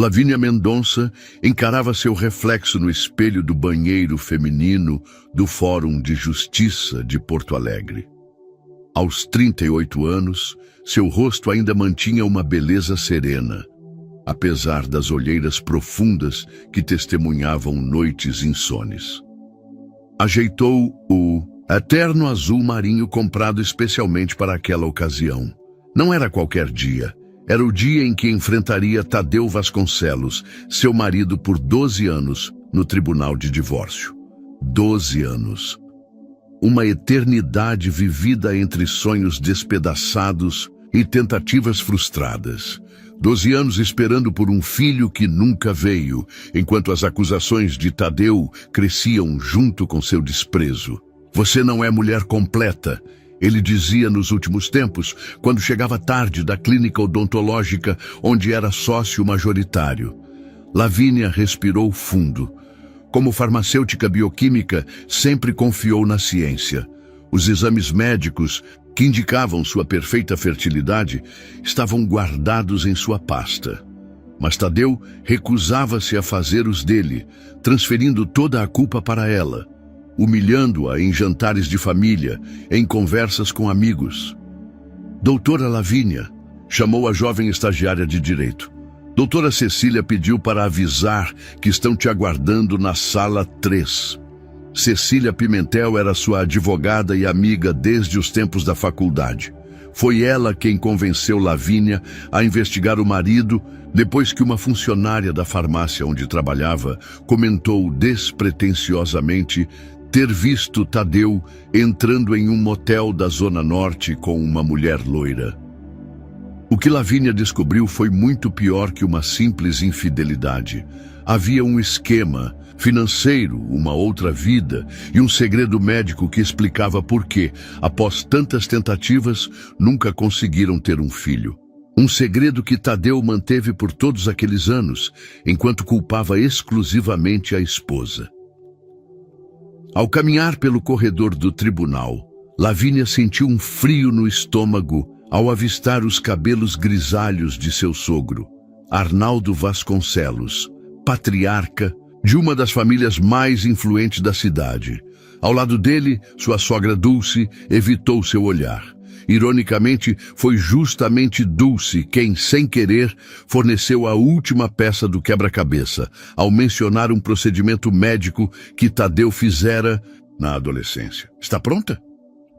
Lavínia Mendonça encarava seu reflexo no espelho do banheiro feminino do Fórum de Justiça de Porto Alegre. Aos 38 anos, seu rosto ainda mantinha uma beleza serena, apesar das olheiras profundas que testemunhavam noites insones. Ajeitou o eterno azul marinho comprado especialmente para aquela ocasião. Não era qualquer dia. Era o dia em que enfrentaria Tadeu Vasconcelos, seu marido por 12 anos, no tribunal de divórcio. 12 anos. Uma eternidade vivida entre sonhos despedaçados e tentativas frustradas. 12 anos esperando por um filho que nunca veio, enquanto as acusações de Tadeu cresciam junto com seu desprezo. Você não é mulher completa, ele dizia nos últimos tempos, quando chegava tarde da clínica odontológica onde era sócio majoritário. Lavínia respirou fundo. Como farmacêutica bioquímica, sempre confiou na ciência. Os exames médicos, que indicavam sua perfeita fertilidade, estavam guardados em sua pasta. Mas Tadeu recusava-se a fazer os dele, transferindo toda a culpa para ela, humilhando-a em jantares de família, em conversas com amigos. Doutora Lavínia, chamou a jovem estagiária de direito. Doutora Cecília pediu para avisar que estão te aguardando na sala 3. Cecília Pimentel era sua advogada e amiga desde os tempos da faculdade. Foi ela quem convenceu Lavínia a investigar o marido depois que uma funcionária da farmácia onde trabalhava comentou despretensiosamente ter visto Tadeu entrando em um motel da Zona Norte com uma mulher loira. O que Lavínia descobriu foi muito pior que uma simples infidelidade. Havia um esquema financeiro, uma outra vida e um segredo médico que explicava por que, após tantas tentativas, nunca conseguiram ter um filho. Um segredo que Tadeu manteve por todos aqueles anos, enquanto culpava exclusivamente a esposa. Ao caminhar pelo corredor do tribunal, Lavínia sentiu um frio no estômago ao avistar os cabelos grisalhos de seu sogro, Arnaldo Vasconcelos, patriarca de uma das famílias mais influentes da cidade. Ao lado dele, sua sogra Dulce evitou seu olhar. Ironicamente, foi justamente Dulce quem, sem querer, forneceu a última peça do quebra-cabeça, ao mencionar um procedimento médico que Tadeu fizera na adolescência. Está pronta?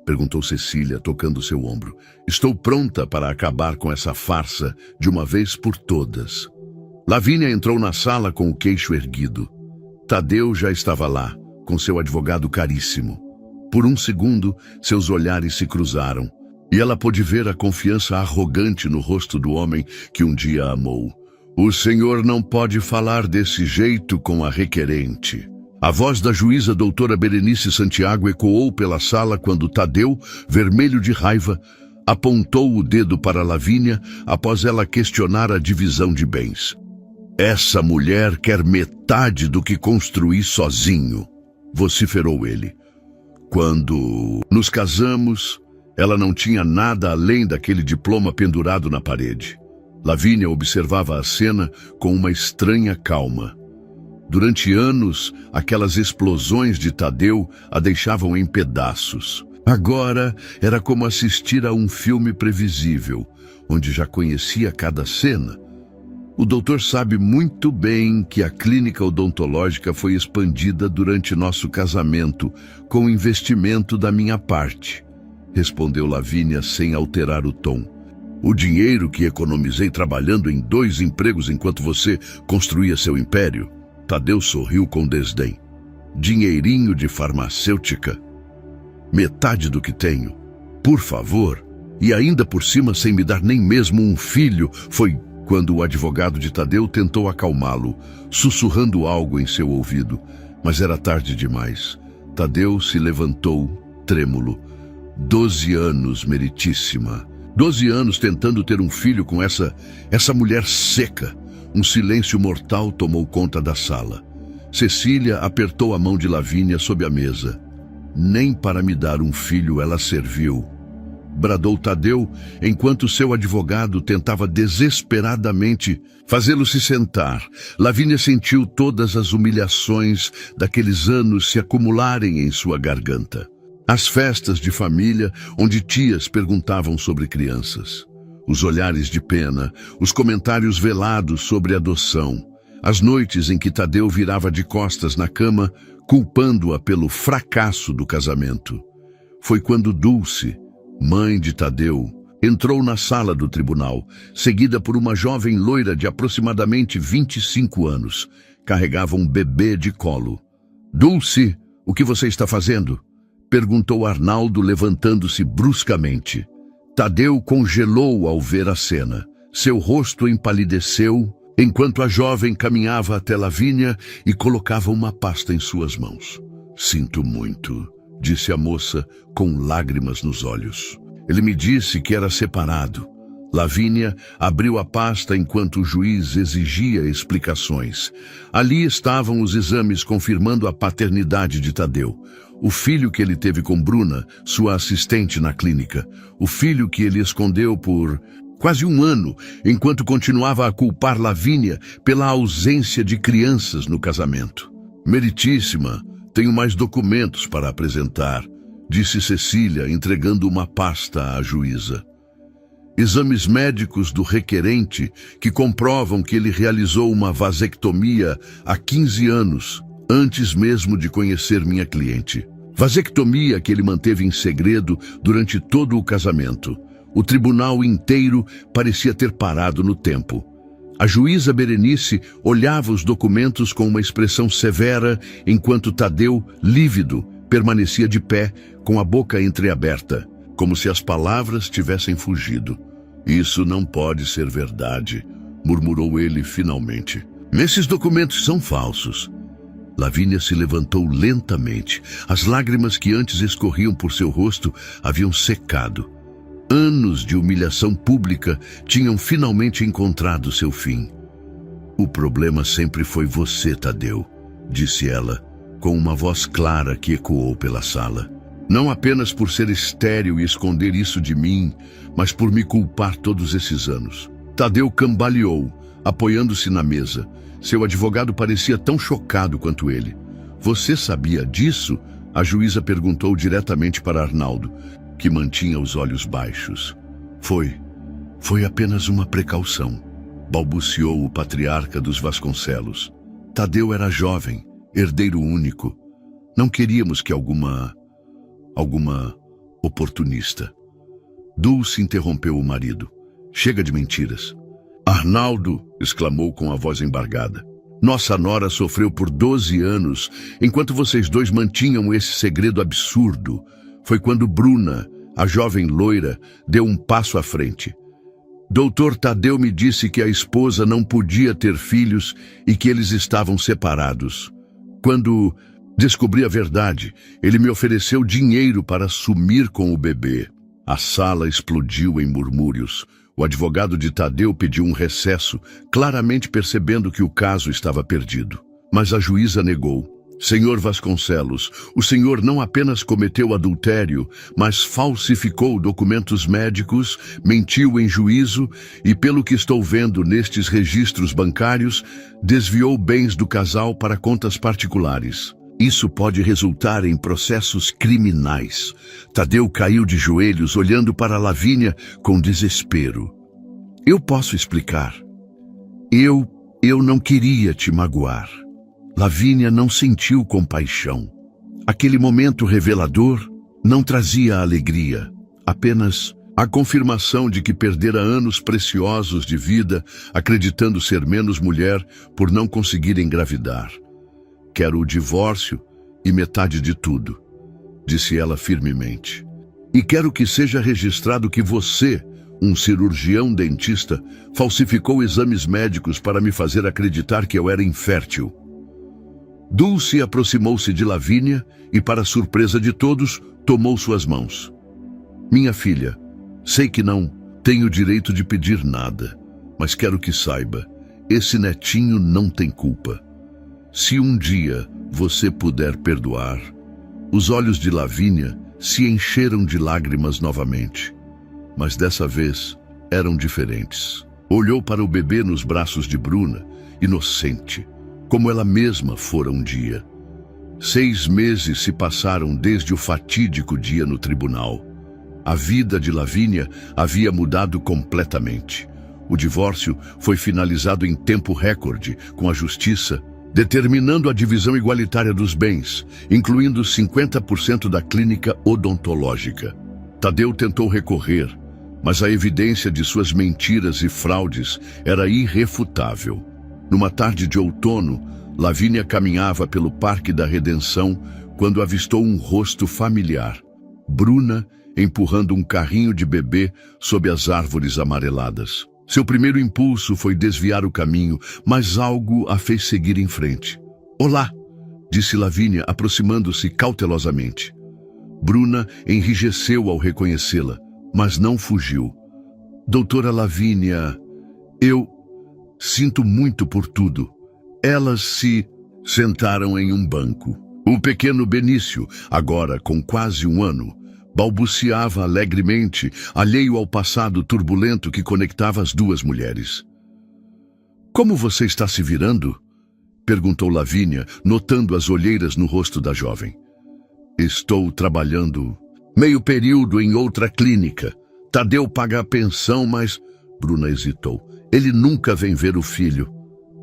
Perguntou Cecília, tocando seu ombro. Estou pronta para acabar com essa farsa de uma vez por todas. Lavínia entrou na sala com o queixo erguido. Tadeu já estava lá, com seu advogado caríssimo. Por um segundo, seus olhares se cruzaram, e ela pôde ver a confiança arrogante no rosto do homem que um dia a amou. O senhor não pode falar desse jeito com a requerente. A voz da juíza doutora Berenice Santiago ecoou pela sala quando Tadeu, vermelho de raiva, apontou o dedo para Lavínia após ela questionar a divisão de bens. Essa mulher quer metade do que construí sozinho, vociferou ele. Quando nos casamos, ela não tinha nada além daquele diploma pendurado na parede. Lavínia observava a cena com uma estranha calma. Durante anos, aquelas explosões de Tadeu a deixavam em pedaços. Agora, era como assistir a um filme previsível, onde já conhecia cada cena. O doutor sabe muito bem que a clínica odontológica foi expandida durante nosso casamento, com investimento da minha parte, respondeu Lavínia sem alterar o tom. O dinheiro que economizei trabalhando em 2 empregos enquanto você construía seu império? Tadeu sorriu com desdém. Dinheirinho de farmacêutica? Metade do que tenho. Por favor. E ainda por cima sem me dar nem mesmo um filho. Foi quando o advogado de Tadeu tentou acalmá-lo, sussurrando algo em seu ouvido. Mas era tarde demais. Tadeu se levantou, trêmulo. 12 anos, meritíssima. 12 anos tentando ter um filho com essa mulher seca. Um silêncio mortal tomou conta da sala. Cecília apertou a mão de Lavínia sob a mesa. Nem para me dar um filho ela serviu. bradou Tadeu, enquanto seu advogado tentava desesperadamente fazê-lo se sentar. Lavínia sentiu todas as humilhações daqueles anos se acumularem em sua garganta. As festas de família, onde tias perguntavam sobre crianças. Os olhares de pena, os comentários velados sobre adoção. As noites em que Tadeu virava de costas na cama, culpando-a pelo fracasso do casamento. Foi quando Dulce, mãe de Tadeu, entrou na sala do tribunal, seguida por uma jovem loira de aproximadamente 25 anos. Carregava um bebê de colo. "Dulce, o que você está fazendo?" perguntou Arnaldo, levantando-se bruscamente. Tadeu congelou ao ver a cena. Seu rosto empalideceu, enquanto a jovem caminhava até Lavínia e colocava uma pasta em suas mãos. "Sinto muito", disse a moça, com lágrimas nos olhos. "Ele me disse que era separado." Lavínia abriu a pasta enquanto o juiz exigia explicações. Ali estavam os exames confirmando a paternidade de Tadeu. O filho que ele teve com Bruna, sua assistente na clínica. O filho que ele escondeu por quase um ano, enquanto continuava a culpar Lavínia pela ausência de crianças no casamento. "Meritíssima, tenho mais documentos para apresentar", disse Cecília, entregando uma pasta à juíza. "Exames médicos do requerente que comprovam que ele realizou uma vasectomia há 15 anos, antes mesmo de conhecer minha cliente. Vasectomia que ele manteve em segredo durante todo o casamento. O tribunal inteiro parecia ter parado no tempo. A juíza Berenice olhava os documentos com uma expressão severa, enquanto Tadeu, lívido, permanecia de pé, com a boca entreaberta, como se as palavras tivessem fugido. "Isso não pode ser verdade", murmurou ele finalmente. "Esses documentos são falsos." Lavínia se levantou lentamente. As lágrimas que antes escorriam por seu rosto haviam secado. Anos de humilhação pública tinham finalmente encontrado seu fim. "O problema sempre foi você, Tadeu", disse ela, com uma voz clara que ecoou pela sala. "Não apenas por ser estéril e esconder isso de mim, mas por me culpar todos esses anos." Tadeu cambaleou, apoiando-se na mesa. Seu advogado parecia tão chocado quanto ele. "Você sabia disso?" A juíza perguntou diretamente para Arnaldo, que mantinha os olhos baixos. Foi apenas uma precaução", balbuciou o patriarca dos Vasconcelos. "Tadeu era jovem, herdeiro único. Não queríamos que alguma oportunista." Dulce interrompeu o marido. "Chega de mentiras." "Arnaldo", exclamou com a voz embargada, "nossa nora sofreu por 12 anos, enquanto vocês dois mantinham esse segredo absurdo. Foi quando Bruna, a jovem loira, deu um passo à frente. Doutor Tadeu me disse que a esposa não podia ter filhos e que eles estavam separados. Quando descobri a verdade, ele me ofereceu dinheiro para sumir com o bebê." A sala explodiu em murmúrios. O advogado de Tadeu pediu um recesso, claramente percebendo que o caso estava perdido. Mas a juíza negou. "Senhor Vasconcelos, o senhor não apenas cometeu adultério, mas falsificou documentos médicos, mentiu em juízo e, pelo que estou vendo nestes registros bancários, desviou bens do casal para contas particulares. Isso pode resultar em processos criminais." Tadeu caiu de joelhos, olhando para Lavínia com desespero. "Eu posso explicar. Eu não queria te magoar." Lavínia não sentiu compaixão. Aquele momento revelador não trazia alegria, apenas a confirmação de que perdera anos preciosos de vida, acreditando ser menos mulher por não conseguir engravidar. "Quero o divórcio e metade de tudo", disse ela firmemente. "E quero que seja registrado que você, um cirurgião dentista, falsificou exames médicos para me fazer acreditar que eu era infértil." Dulce aproximou-se de Lavínia e, para surpresa de todos, tomou suas mãos. "Minha filha, sei que não tenho direito de pedir nada, mas quero que saiba, esse netinho não tem culpa. Se um dia você puder perdoar." Os olhos de Lavínia se encheram de lágrimas novamente. mas dessa vez eram diferentes. Olhou para o bebê nos braços de Bruna, inocente, como ela mesma fora um dia. 6 meses se passaram desde o fatídico dia no tribunal. A vida de Lavínia havia mudado completamente. O divórcio foi finalizado em tempo recorde, com a justiça determinando a divisão igualitária dos bens, incluindo 50% da clínica odontológica. Tadeu tentou recorrer, mas a evidência de suas mentiras e fraudes era irrefutável. Numa tarde de outono, Lavínia caminhava pelo Parque da Redenção quando avistou um rosto familiar. Bruna empurrando um carrinho de bebê sob as árvores amareladas. Seu primeiro impulso foi desviar o caminho, mas algo a fez seguir em frente. "Olá", disse Lavínia, aproximando-se cautelosamente. Bruna enrijeceu ao reconhecê-la, mas não fugiu. "Doutora Lavínia, eu sinto muito por tudo." Elas se sentaram em um banco. O pequeno Benício, agora com quase 1 ano, balbuciava alegremente, alheio ao passado turbulento que conectava as duas mulheres. "Como você está se virando?" perguntou Lavínia, notando as olheiras no rosto da jovem. "Estou trabalhando meio período em outra clínica. Tadeu paga a pensão, mas..." Bruna hesitou. "Ele nunca vem ver o filho."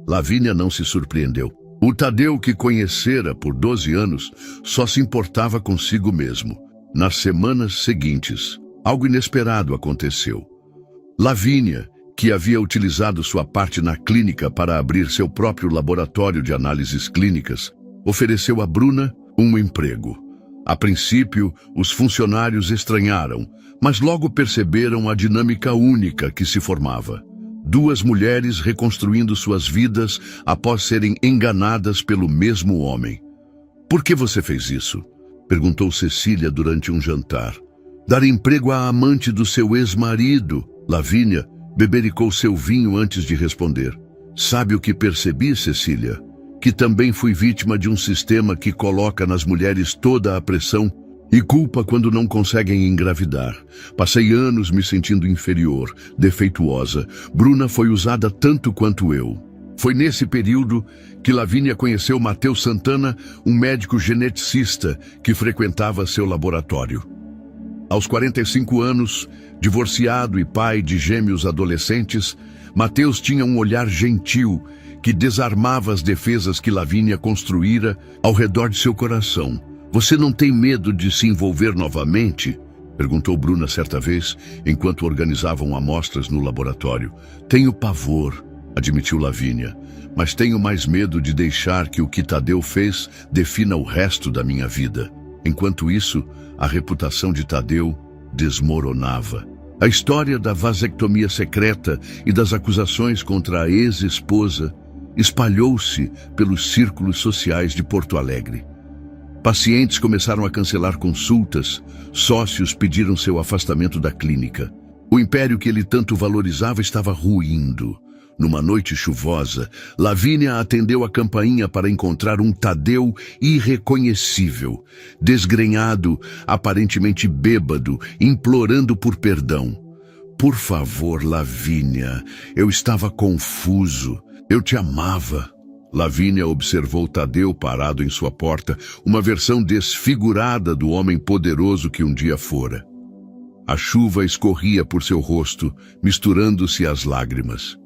Lavínia não se surpreendeu. O Tadeu que conhecera por 12 anos só se importava consigo mesmo. Nas semanas seguintes, algo inesperado aconteceu. Lavínia, que havia utilizado sua parte na clínica para abrir seu próprio laboratório de análises clínicas, ofereceu a Bruna um emprego. A princípio, os funcionários estranharam, mas logo perceberam a dinâmica única que se formava. 2 mulheres reconstruindo suas vidas após serem enganadas pelo mesmo homem. "Por que você fez isso?" perguntou Cecília durante um jantar. "Dar emprego à amante do seu ex-marido." Lavínia bebericou seu vinho antes de responder. "Sabe o que percebi, Cecília? Que também fui vítima de um sistema que coloca nas mulheres toda a pressão e culpa quando não conseguem engravidar. Passei anos me sentindo inferior, defeituosa. Bruna foi usada tanto quanto eu." Foi nesse período que Lavínia conheceu Matheus Santana, um médico geneticista que frequentava seu laboratório. Aos 45 anos, divorciado e pai de gêmeos adolescentes, Matheus tinha um olhar gentil que desarmava as defesas que Lavínia construíra ao redor de seu coração. "Você não tem medo de se envolver novamente?" perguntou Bruna certa vez, enquanto organizavam amostras no laboratório. "Tenho pavor", admitiu Lavínia, "mas tenho mais medo de deixar que o que Tadeu fez defina o resto da minha vida." Enquanto isso, a reputação de Tadeu desmoronava. A história da vasectomia secreta e das acusações contra a ex-esposa espalhou-se pelos círculos sociais de Porto Alegre. Pacientes começaram a cancelar consultas, sócios pediram seu afastamento da clínica. O império que ele tanto valorizava estava ruindo. Numa noite chuvosa, Lavínia atendeu a campainha para encontrar um Tadeu irreconhecível, desgrenhado, aparentemente bêbado, implorando por perdão. "Por favor, Lavínia, eu estava confuso. Eu te amava." Lavínia observou Tadeu parado em sua porta, uma versão desfigurada do homem poderoso que um dia fora. A chuva escorria por seu rosto, misturando-se às lágrimas.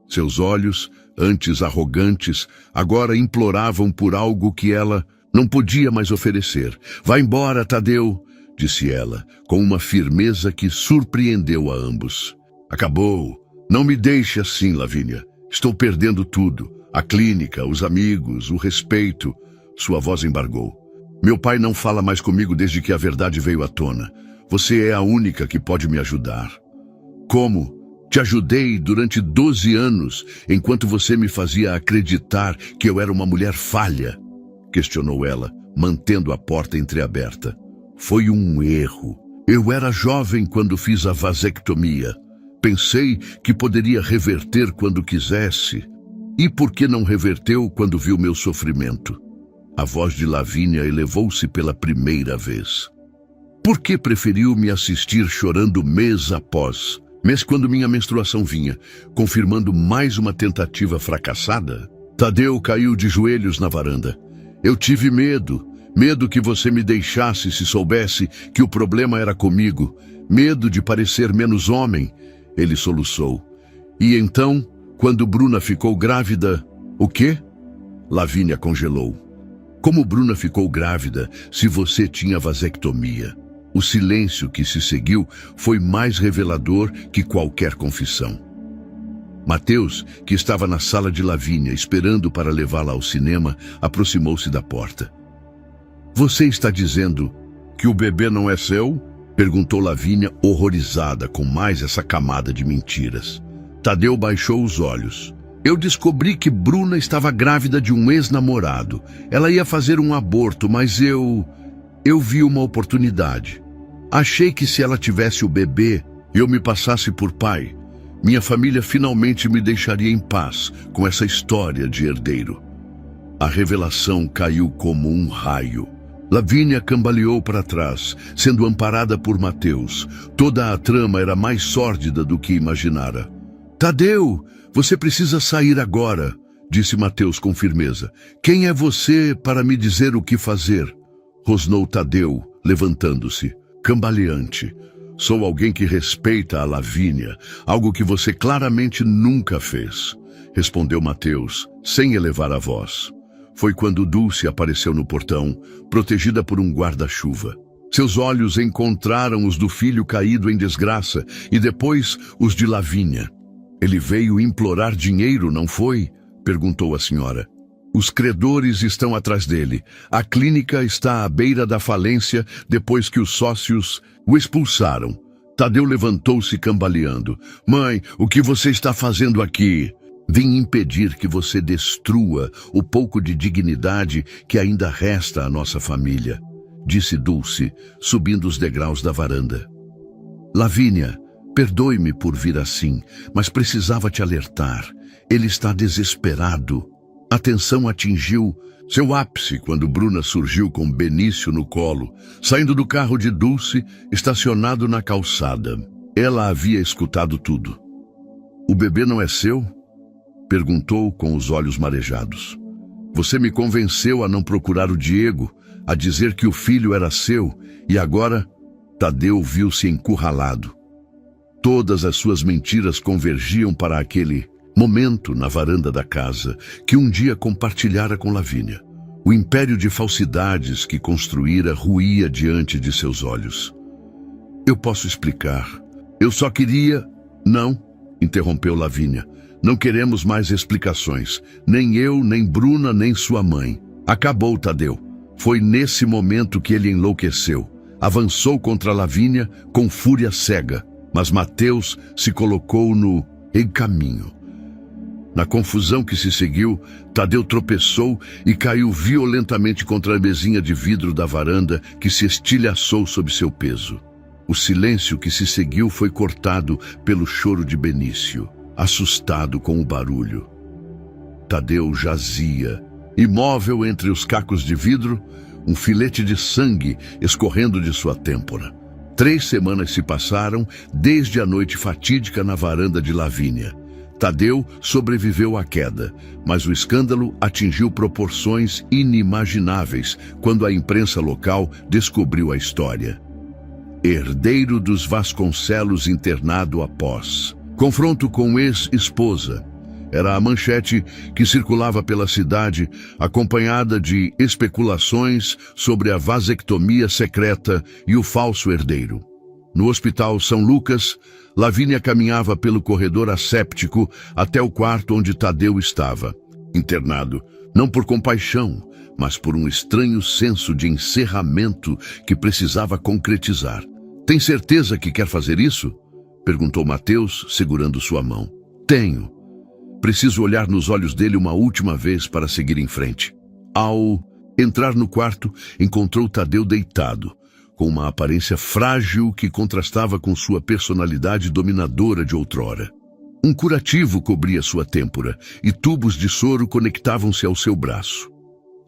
Seus olhos, antes arrogantes, agora imploravam por algo que ela não podia mais oferecer. "Vá embora, Tadeu", disse ela, com uma firmeza que surpreendeu a ambos. "Acabou. Não me deixe assim, Lavínia. Estou perdendo tudo. A clínica, os amigos, o respeito." Sua voz embargou. "Meu pai não fala mais comigo desde que a verdade veio à tona. Você é a única que pode me ajudar." "Como? Te ajudei durante 12 anos, enquanto você me fazia acreditar que eu era uma mulher falha?" questionou ela, mantendo a porta entreaberta. "Foi um erro. Eu era jovem quando fiz a vasectomia. Pensei que poderia reverter quando quisesse. E por que não reverteu quando viu meu sofrimento?" A voz de Lavínia elevou-se pela primeira vez. Por que preferiu me assistir chorando mês após mês quando minha menstruação vinha, confirmando mais uma tentativa fracassada? Tadeu caiu de joelhos na varanda. Eu tive medo. Medo que você me deixasse se soubesse que o problema era comigo. Medo de parecer menos homem. Ele soluçou. E então, quando Bruna ficou grávida... O quê? Lavínia congelou. Como Bruna ficou grávida se você tinha vasectomia? O silêncio que se seguiu foi mais revelador que qualquer confissão. Mateus, que estava na sala de Lavínia esperando para levá-la ao cinema, aproximou-se da porta. Você está dizendo que o bebê não é seu? Perguntou Lavínia, horrorizada com mais essa camada de mentiras. Tadeu baixou os olhos. Eu descobri que Bruna estava grávida de um ex-namorado. Ela ia fazer um aborto, mas eu vi uma oportunidade. Achei que se ela tivesse o bebê, eu me passasse por pai. Minha família finalmente me deixaria em paz com essa história de herdeiro. A revelação caiu como um raio. Lavínia cambaleou para trás, sendo amparada por Mateus. Toda a trama era mais sórdida do que imaginara. Tadeu, você precisa sair agora, disse Mateus com firmeza. Quem é você para me dizer o que fazer? Rosnou Tadeu, levantando-se, cambaleante. Sou alguém que respeita a Lavínia, algo que você claramente nunca fez, respondeu Mateus, sem elevar a voz. Foi quando Dulce apareceu no portão, protegida por um guarda-chuva. Seus olhos encontraram os do filho caído em desgraça e depois os de Lavínia. Ele veio implorar dinheiro, não foi? Perguntou a senhora. Os credores estão atrás dele. A clínica está à beira da falência depois que os sócios o expulsaram. Tadeu levantou-se cambaleando. Mãe, o que você está fazendo aqui? Vim impedir que você destrua o pouco de dignidade que ainda resta à nossa família, disse Dulce, subindo os degraus da varanda. Lavínia, perdoe-me por vir assim, mas precisava te alertar. Ele está desesperado. A tensão atingiu seu ápice quando Bruna surgiu com Benício no colo, saindo do carro de Dulce, estacionado na calçada. Ela havia escutado tudo. O bebê não é seu? Perguntou com os olhos marejados. Você me convenceu a não procurar o Diego, a dizer que o filho era seu, e agora Tadeu viu-se encurralado. Todas as suas mentiras convergiam para aquele momento na varanda da casa que um dia compartilhara com Lavínia. O império de falsidades que construíra ruía diante de seus olhos. Eu posso explicar. Eu só queria... Não, interrompeu Lavínia. Não queremos mais explicações. Nem eu, nem Bruna, nem sua mãe. Acabou, Tadeu. Foi nesse momento que ele enlouqueceu. Avançou contra Lavínia com fúria cega. Mas Mateus se colocou no caminho. Na confusão que se seguiu, Tadeu tropeçou e caiu violentamente contra a mesinha de vidro da varanda que se estilhaçou sob seu peso. O silêncio que se seguiu foi cortado pelo choro de Benício, assustado com o barulho. Tadeu jazia, imóvel entre os cacos de vidro, um filete de sangue escorrendo de sua têmpora. 3 semanas se passaram desde a noite fatídica na varanda de Lavínia. Tadeu sobreviveu à queda, mas o escândalo atingiu proporções inimagináveis quando a imprensa local descobriu a história. Herdeiro dos Vasconcelos internado após confronto com ex-esposa. Era a manchete que circulava pela cidade, acompanhada de especulações sobre a vasectomia secreta e o falso herdeiro. No Hospital São Lucas, Lavínia caminhava pelo corredor asséptico até o quarto onde Tadeu estava, internado, não por compaixão, mas por um estranho senso de encerramento que precisava concretizar. Tem certeza que quer fazer isso? Perguntou Mateus, segurando sua mão. Tenho. Preciso olhar nos olhos dele uma última vez para seguir em frente. Ao entrar no quarto, encontrou Tadeu deitado, com uma aparência frágil que contrastava com sua personalidade dominadora de outrora. Um curativo cobria sua têmpora e tubos de soro conectavam-se ao seu braço.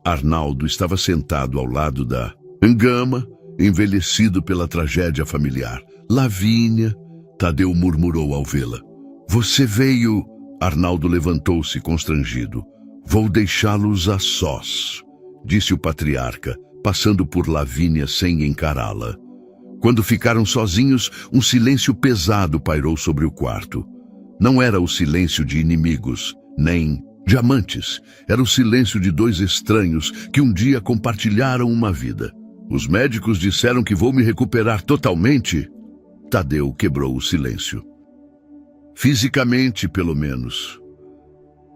Arnaldo estava sentado ao lado da cama, envelhecido pela tragédia familiar. Lavínia, Tadeu murmurou ao vê-la. Você veio... Arnaldo levantou-se constrangido. Vou deixá-los a sós, disse o patriarca, passando por Lavínia sem encará-la. Quando ficaram sozinhos, um silêncio pesado pairou sobre o quarto. Não era o silêncio de inimigos, nem de amantes. Era o silêncio de dois estranhos que um dia compartilharam uma vida. Os médicos disseram que vou me recuperar totalmente. Tadeu quebrou o silêncio. Fisicamente, pelo menos.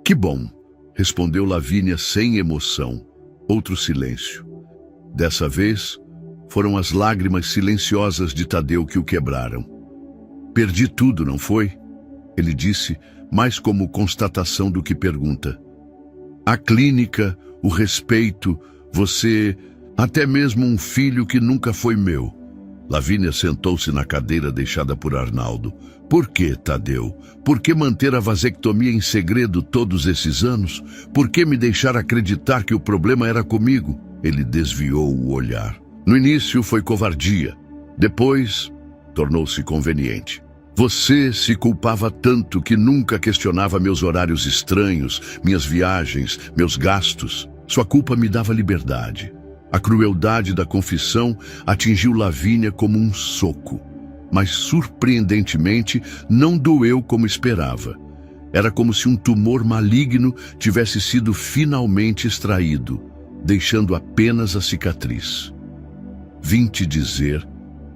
Que bom, respondeu Lavínia sem emoção. Outro silêncio. Dessa vez, foram as lágrimas silenciosas de Tadeu que o quebraram. Perdi tudo, não foi? Ele disse, mais como constatação do que pergunta. A clínica, o respeito, você, até mesmo um filho que nunca foi meu. Lavínia sentou-se na cadeira deixada por Arnaldo. Por que, Tadeu? Por que manter a vasectomia em segredo todos esses anos? Por que me deixar acreditar que o problema era comigo? Ele desviou o olhar. No início foi covardia. Depois, tornou-se conveniente. Você se culpava tanto que nunca questionava meus horários estranhos, minhas viagens, meus gastos. Sua culpa me dava liberdade. A crueldade da confissão atingiu Lavínia como um soco, mas surpreendentemente não doeu como esperava. Era como se um tumor maligno tivesse sido finalmente extraído, deixando apenas a cicatriz. Vim te dizer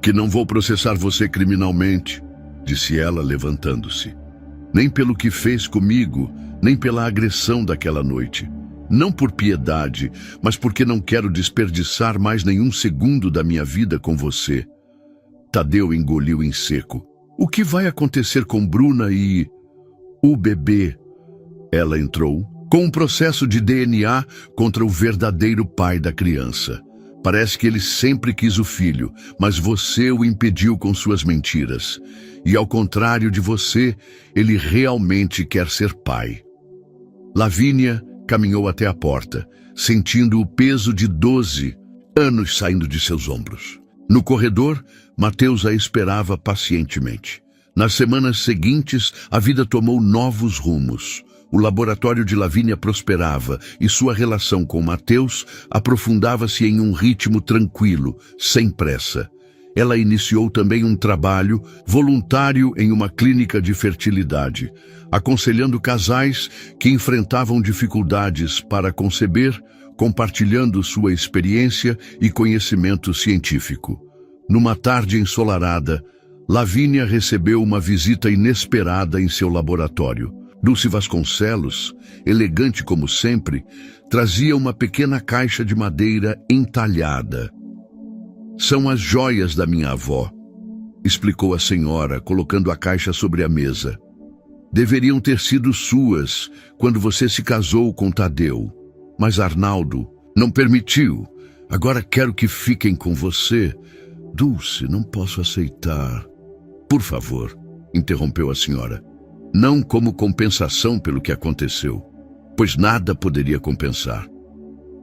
que não vou processar você criminalmente, disse ela levantando-se. Nem pelo que fez comigo, nem pela agressão daquela noite. Não por piedade, mas porque não quero desperdiçar mais nenhum segundo da minha vida com você. Tadeu engoliu em seco. O que vai acontecer com Bruna e... o bebê? Ela entrou com um processo de DNA contra o verdadeiro pai da criança. Parece que ele sempre quis o filho, mas você o impediu com suas mentiras. E ao contrário de você, ele realmente quer ser pai. Lavínia caminhou até a porta, sentindo o peso de 12 anos saindo de seus ombros. No corredor, Mateus a esperava pacientemente. Nas semanas seguintes, a vida tomou novos rumos. O laboratório de Lavínia prosperava e sua relação com Mateus aprofundava-se em um ritmo tranquilo, sem pressa. Ela iniciou também um trabalho voluntário em uma clínica de fertilidade, aconselhando casais que enfrentavam dificuldades para conceber, compartilhando sua experiência e conhecimento científico. Numa tarde ensolarada, Lavínia recebeu uma visita inesperada em seu laboratório. Dulce Vasconcelos, elegante como sempre, trazia uma pequena caixa de madeira entalhada. São as joias da minha avó, explicou a senhora, colocando a caixa sobre a mesa. Deveriam ter sido suas quando você se casou com Tadeu, mas Arnaldo não permitiu. Agora quero que fiquem com você. Dulce, não posso aceitar. Por favor, interrompeu a senhora. Não como compensação pelo que aconteceu, pois nada poderia compensar,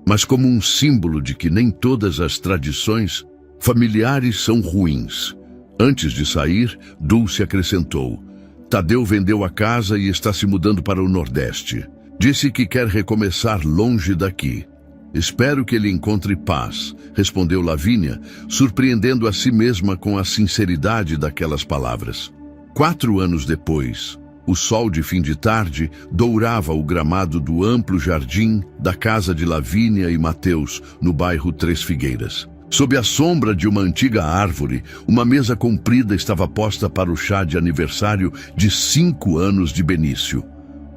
mas como um símbolo de que nem todas as tradições familiares são ruins. Antes de sair, Dulce acrescentou: Tadeu vendeu a casa e está se mudando para o Nordeste. Disse que quer recomeçar longe daqui. Espero que ele encontre paz, respondeu Lavínia, surpreendendo a si mesma com a sinceridade daquelas palavras. 4 anos depois, o sol de fim de tarde dourava o gramado do amplo jardim da casa de Lavínia e Mateus, no bairro Três Figueiras. Sob a sombra de uma antiga árvore, uma mesa comprida estava posta para o chá de aniversário de 5 anos de Benício.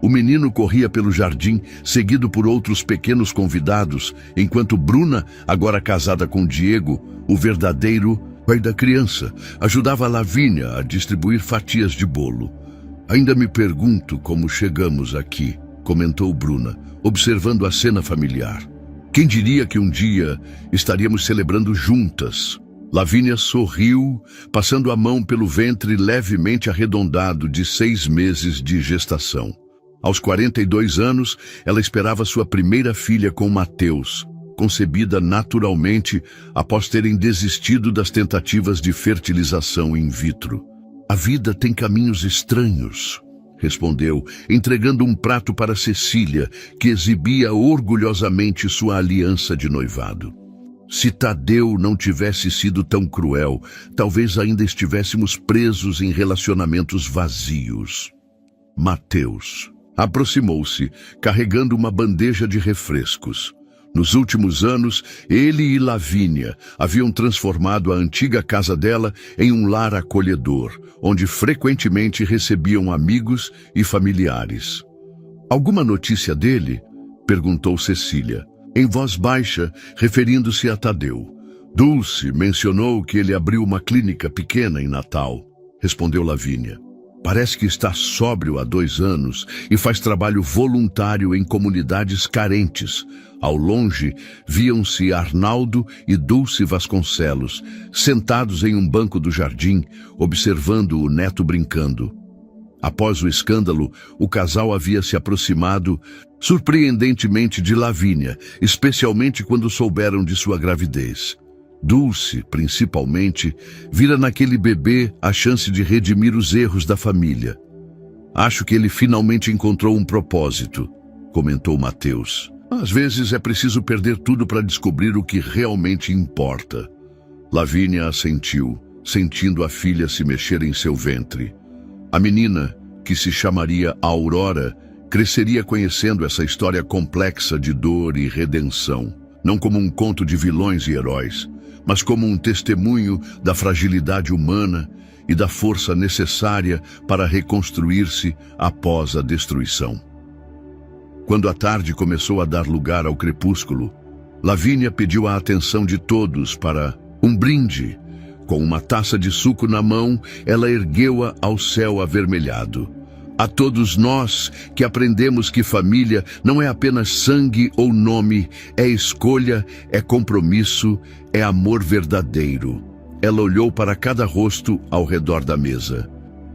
O menino corria pelo jardim, seguido por outros pequenos convidados, enquanto Bruna, agora casada com Diego, o verdadeiro pai da criança, ajudava a Lavínia a distribuir fatias de bolo. Ainda me pergunto como chegamos aqui, comentou Bruna, observando a cena familiar. Quem diria que um dia estaríamos celebrando juntas? Lavínia sorriu, passando a mão pelo ventre levemente arredondado de 6 meses de gestação. Aos 42 anos, ela esperava sua primeira filha com Mateus. concebida naturalmente após terem desistido das tentativas de fertilização in vitro. A vida tem caminhos estranhos, respondeu, entregando um prato para Cecília, que exibia orgulhosamente sua aliança de noivado. Se Tadeu não tivesse sido tão cruel, talvez ainda estivéssemos presos em relacionamentos vazios. Mateus aproximou-se, carregando uma bandeja de refrescos. Nos últimos anos, ele e Lavínia haviam transformado a antiga casa dela em um lar acolhedor, onde frequentemente recebiam amigos e familiares. "Alguma notícia dele?" perguntou Cecília, em voz baixa, referindo-se a Tadeu. "Dulce mencionou que ele abriu uma clínica pequena em Natal", respondeu Lavínia. "Parece que está sóbrio há 2 anos e faz trabalho voluntário em comunidades carentes." Ao longe, viam-se Arnaldo e Dulce Vasconcelos, sentados em um banco do jardim, observando o neto brincando. Após o escândalo, o casal havia se aproximado surpreendentemente de Lavínia, especialmente quando souberam de sua gravidez. Dulce, principalmente, vira naquele bebê a chance de redimir os erros da família. "Acho que ele finalmente encontrou um propósito", comentou Mateus. "Às vezes é preciso perder tudo para descobrir o que realmente importa." Lavínia assentiu, sentindo a filha se mexer em seu ventre. A menina, que se chamaria Aurora, cresceria conhecendo essa história complexa de dor e redenção, não como um conto de vilões e heróis, mas como um testemunho da fragilidade humana e da força necessária para reconstruir-se após a destruição. Quando a tarde começou a dar lugar ao crepúsculo, Lavínia pediu a atenção de todos para um brinde. Com uma taça de suco na mão, ela ergueu-a ao céu avermelhado. "A todos nós que aprendemos que família não é apenas sangue ou nome, é escolha, é compromisso, é amor verdadeiro." Ela olhou para cada rosto ao redor da mesa.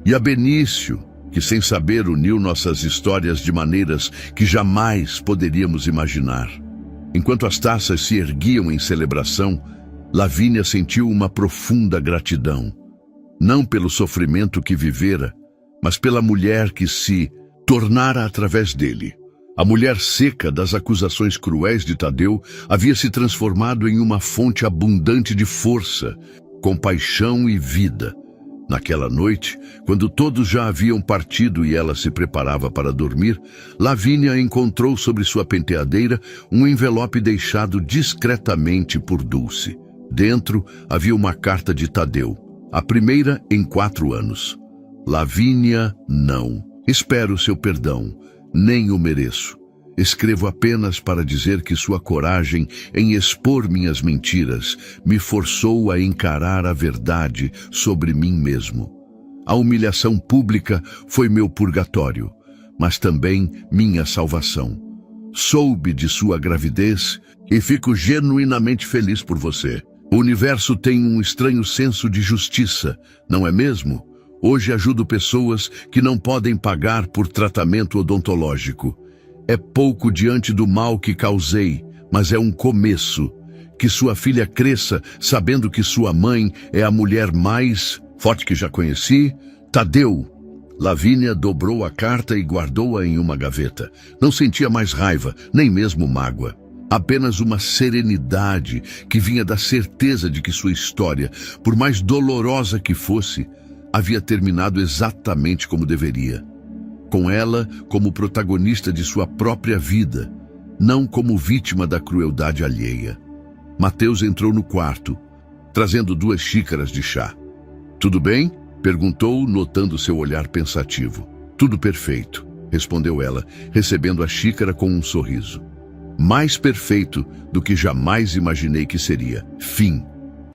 "E a Benício, que sem saber uniu nossas histórias de maneiras que jamais poderíamos imaginar." Enquanto as taças se erguiam em celebração, Lavínia sentiu uma profunda gratidão, não pelo sofrimento que vivera, mas pela mulher que se tornara através dele. A mulher seca das acusações cruéis de Tadeu havia se transformado em uma fonte abundante de força, compaixão e vida. Naquela noite, quando todos já haviam partido e ela se preparava para dormir, Lavínia encontrou sobre sua penteadeira um envelope deixado discretamente por Dulce. Dentro havia uma carta de Tadeu, a primeira em 4 anos. "Lavínia, não. Espero seu perdão. Nem o mereço. Escrevo apenas para dizer que sua coragem em expor minhas mentiras me forçou a encarar a verdade sobre mim mesmo. A humilhação pública foi meu purgatório, mas também minha salvação. Soube de sua gravidez e fico genuinamente feliz por você. O universo tem um estranho senso de justiça, não é mesmo? Hoje ajudo pessoas que não podem pagar por tratamento odontológico. É pouco diante do mal que causei, mas é um começo. Que sua filha cresça sabendo que sua mãe é a mulher mais forte que já conheci. Tadeu." Lavínia dobrou a carta e guardou-a em uma gaveta. Não sentia mais raiva, nem mesmo mágoa. Apenas uma serenidade que vinha da certeza de que sua história, por mais dolorosa que fosse, havia terminado exatamente como deveria. Com ela como protagonista de sua própria vida, não como vítima da crueldade alheia. Mateus entrou no quarto, trazendo 2 xícaras de chá. "Tudo bem?" perguntou, notando seu olhar pensativo. "Tudo perfeito", respondeu ela, recebendo a xícara com um sorriso. "Mais perfeito do que jamais imaginei que seria. Fim."